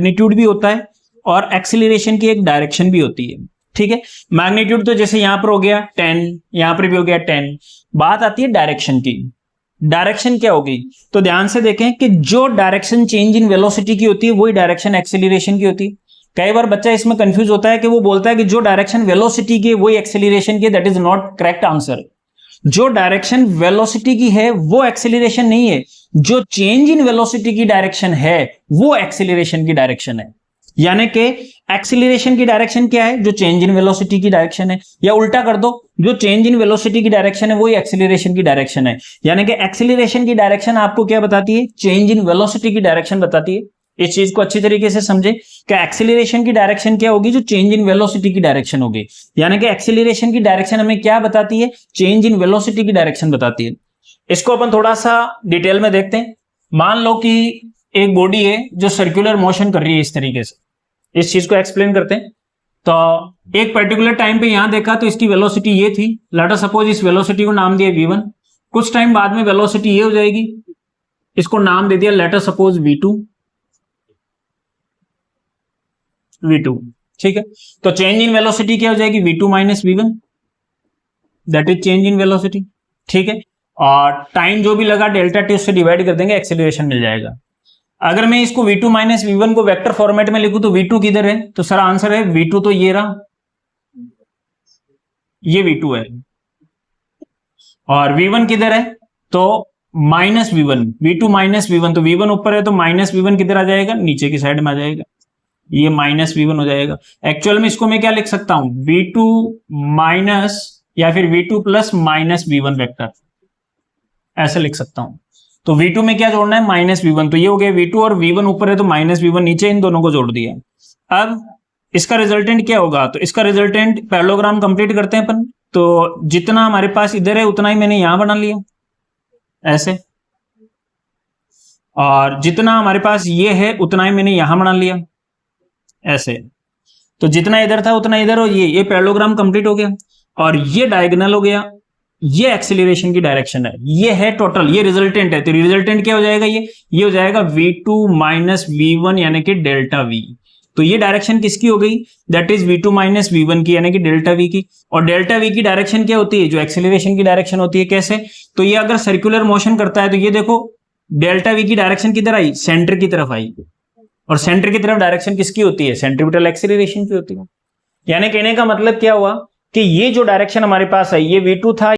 Magnitude भी होता है और एक्सीलरेशन की एक डायरेक्शन भी होती है। ठीक है, मैग्नीट्यूड तो जैसे यहां पर हो गया 10, यहां पर भी हो गया 10। बात आती है डायरेक्शन की। डायरेक्शन क्या होगी, तो ध्यान से देखें कि जो डायरेक्शन चेंज इन वेलोसिटी की होती है वही डायरेक्शन एक्सीलरेशन की होती है। कई बार बच्चा इसमें कंफ्यूज होता है कि वो बोलता है कि जो डायरेक्शन वेलोसिटी की वही एक्सीलरेशन की, that is not correct answer. जो डायरेक्शन वेलोसिटी की है वो एक्सीलरेशन नहीं है, जो चेंज इन वेलोसिटी की डायरेक्शन है वो एक्सीलरेशन की डायरेक्शन है। यानी कि एक्सीलरेशन की डायरेक्शन क्या है, जो चेंज इन वेलोसिटी की डायरेक्शन है, या उल्टा कर दो, जो चेंज इन वेलोसिटी की डायरेक्शन है वही एक्सीलरेशन की डायरेक्शन है। यानी कि एक्सीलरेशन की डायरेक्शन आपको क्या बताती है, चेंज इन वेलोसिटी की डायरेक्शन बताती है। इस चीज को अच्छी तरीके से समझे कि एक्सीलरेशन की डायरेक्शन क्या होगी, जो चेंज इन वेलोसिटी की डायरेक्शन होगी। यानी कि एक्सीलरेशन की डायरेक्शन हमें क्या बताती है, चेंज इन वेलोसिटी की डायरेक्शन बताती है। इसको अपन थोड़ा सा डिटेल में देखते हैं। मान लो कि एक बॉडी है जो सर्कुलर मोशन कर रही है इस तरीके से, इस चीज को एक्सप्लेन करते हैं। तो एक पर्टिकुलर टाइम पे यहां देखा तो इसकी वेलोसिटी ये थी, लेट अस सपोज इस वेलोसिटी को नाम दिया v1। कुछ टाइम बाद में वेलोसिटी ये हो जाएगी, इसको नाम दे दिया लेट अस सपोज v2। ठीक है, तो चेंज इन वेलोसिटी क्या हो जाएगी, v2 minus v1, that is change in velocity. ठीक है, और टाइम जो भी लगा डेल्टा टी उससे डिवाइड कर देंगे, एक्सीलरेशन मिल जाएगा। अगर मैं इसको v2 माइनस v1 को वेक्टर फॉर्मेट में लिखूं तो v2 किधर है, तो सर आंसर है v2 तो ये रहा, ये v2 है, और v1 किधर है, तो minus v1, v2 minus v1, तो v1 ऊपर है तो माइनस v1 किधर आ जाएगा, नीचे की साइड में आ जाएगा, ये माइनस v1 हो जाएगा। एक्चुअल में इसको मैं क्या लिख सकता हूं, v2 माइनस या फिर v2 plus minus v1 vector, ऐसे लिख सकता हूं। तो v2 में क्या जोड़ना है, माइनस v1, तो ये हो गया v2, और v1 ऊपर है तो माइनस v1 नीचे, इन दोनों को जोड़ दिया। अब इसका रिजल्टेंट क्या होगा, तो इसका रिजल्टेंट पैरेललोग्राम कंप्लीट करते हैं अपन। तो जितना हमारे पास इधर है उतना ही मैंने यहां बना लिया ऐसे, और जितना हमारे पास ये है उतना ही मैंने यहां बना लिया ऐसे। तो जितना इधर था उतना इधर, और ये पैरेललोग्राम कंप्लीट हो गया, और ये डायगोनल हो गया, ये एक्सीलरेशन की डायरेक्शन है, ये है टोटल, ये रिजल्टेंट है। तो रिजल्टेंट क्या हो जाएगा, ये हो जाएगा v2 माइनस v1 यानी कि डेल्टा v। तो ये डायरेक्शन किसकी हो गई, that is v2 minus v1 की, यानी कि डेल्टा v की। और डेल्टा v की डायरेक्शन क्या होती है, जो एक्सीलरेशन की डायरेक्शन होती है। कैसे, तो ये अगर सर्कुलर मोशन करता है तो ये देखो डेल्टा v की डायरेक्शन किधर आई, सेंटर की तरफ आई, और सेंटर की तरफ डायरेक्शन किसकी होती है, सेंट्रीपिटल एक्सीलरेशन की होती है। यानी कहने का मतलब क्या हुआ कि ये जो डायरेक्शन हमारे पास है, ये v2 था,